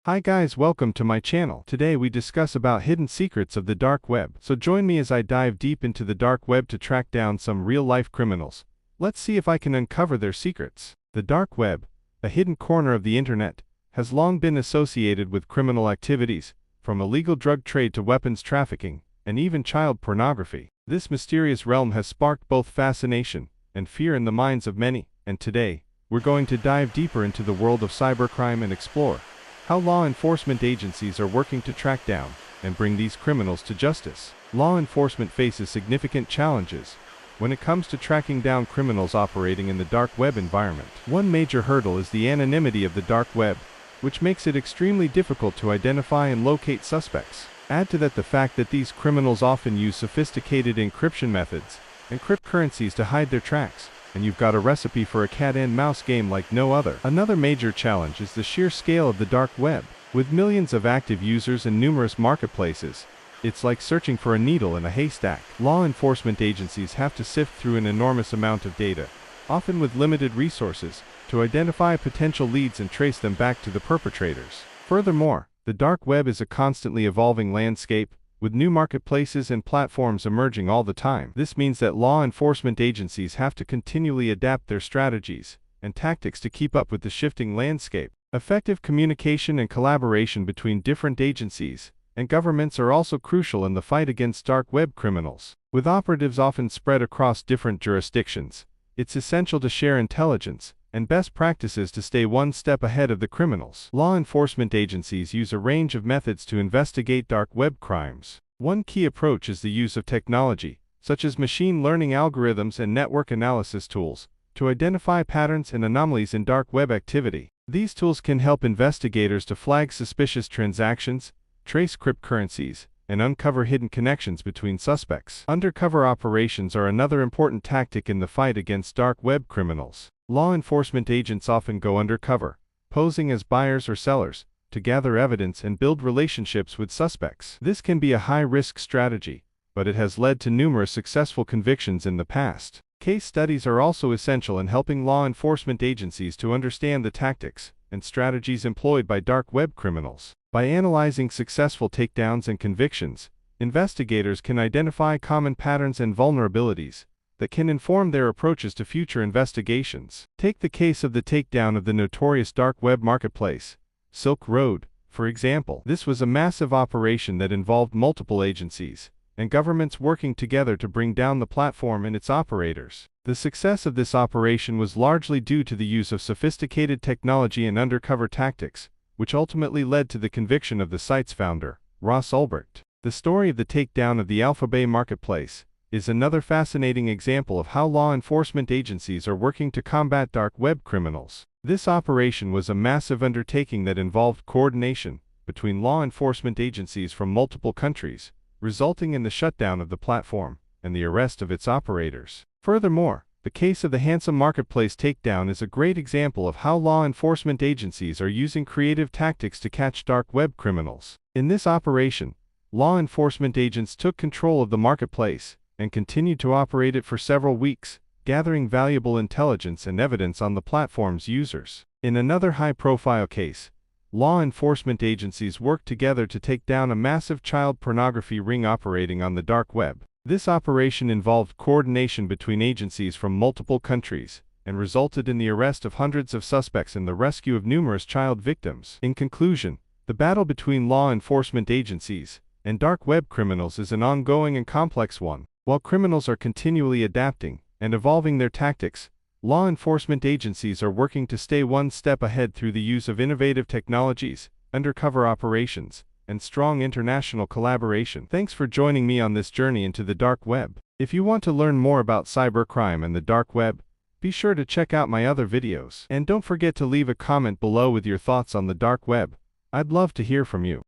Hi guys, welcome to my channel. Today we discuss about hidden secrets of the dark web. So join me as I dive deep into the dark web to track down some real-life criminals. Let's see if I can uncover their secrets. The dark web, a hidden corner of the internet, has long been associated with criminal activities, from illegal drug trade to weapons trafficking, and even child pornography. This mysterious realm has sparked both fascination and fear in the minds of many, and today, we're going to dive deeper into the world of cybercrime and explore how law enforcement agencies are working to track down and bring these criminals to justice. Law enforcement faces significant challenges when it comes to tracking down criminals operating in the dark web environment. One major hurdle is the anonymity of the dark web, which makes it extremely difficult to identify and locate suspects. Add to that the fact that these criminals often use sophisticated encryption methods and cryptocurrencies to hide their tracks, and you've got a recipe for a cat-and-mouse game like no other. Another major challenge is the sheer scale of the dark web. With millions of active users and numerous marketplaces, it's like searching for a needle in a haystack. Law enforcement agencies have to sift through an enormous amount of data, often with limited resources, to identify potential leads and trace them back to the perpetrators. Furthermore, the dark web is a constantly evolving landscape, with new marketplaces and platforms emerging all the time. This means that law enforcement agencies have to continually adapt their strategies and tactics to keep up with the shifting landscape. Effective communication and collaboration between different agencies and governments are also crucial in the fight against dark web criminals. With operatives often spread across different jurisdictions, it's essential to share intelligence and best practices to stay one step ahead of the criminals. Law enforcement agencies use a range of methods to investigate dark web crimes. One key approach is the use of technology, such as machine learning algorithms and network analysis tools, to identify patterns and anomalies in dark web activity. These tools can help investigators to flag suspicious transactions, trace cryptocurrencies, and uncover hidden connections between suspects. Undercover operations are another important tactic in the fight against dark web criminals. Law enforcement agents often go undercover, posing as buyers or sellers, to gather evidence and build relationships with suspects. This can be a high-risk strategy, but it has led to numerous successful convictions in the past. Case studies are also essential in helping law enforcement agencies to understand the tactics and strategies employed by dark web criminals. By analyzing successful takedowns and convictions, investigators can identify common patterns and vulnerabilities that can inform their approaches to future investigations. Take the case of the takedown of the notorious dark web marketplace, Silk Road, for example. This was a massive operation that involved multiple agencies and governments working together to bring down the platform and its operators. The success of this operation was largely due to the use of sophisticated technology and undercover tactics, which ultimately led to the conviction of the site's founder, Ross Ulbricht. The story of the takedown of the Alphabay marketplace is another fascinating example of how law enforcement agencies are working to combat dark web criminals. This operation was a massive undertaking that involved coordination between law enforcement agencies from multiple countries, resulting in the shutdown of the platform and the arrest of its operators. Furthermore, the case of the Handsome Marketplace takedown is a great example of how law enforcement agencies are using creative tactics to catch dark web criminals. In this operation, law enforcement agents took control of the marketplace and continued to operate it for several weeks, gathering valuable intelligence and evidence on the platform's users. In another high-profile case, law enforcement agencies worked together to take down a massive child pornography ring operating on the dark web. This operation involved coordination between agencies from multiple countries and resulted in the arrest of hundreds of suspects and the rescue of numerous child victims. In conclusion, the battle between law enforcement agencies and dark web criminals is an ongoing and complex one. While criminals are continually adapting and evolving their tactics, law enforcement agencies are working to stay one step ahead through the use of innovative technologies, undercover operations, and strong international collaboration. Thanks for joining me on this journey into the dark web. If you want to learn more about cybercrime and the dark web, be sure to check out my other videos. And don't forget to leave a comment below with your thoughts on the dark web. I'd love to hear from you.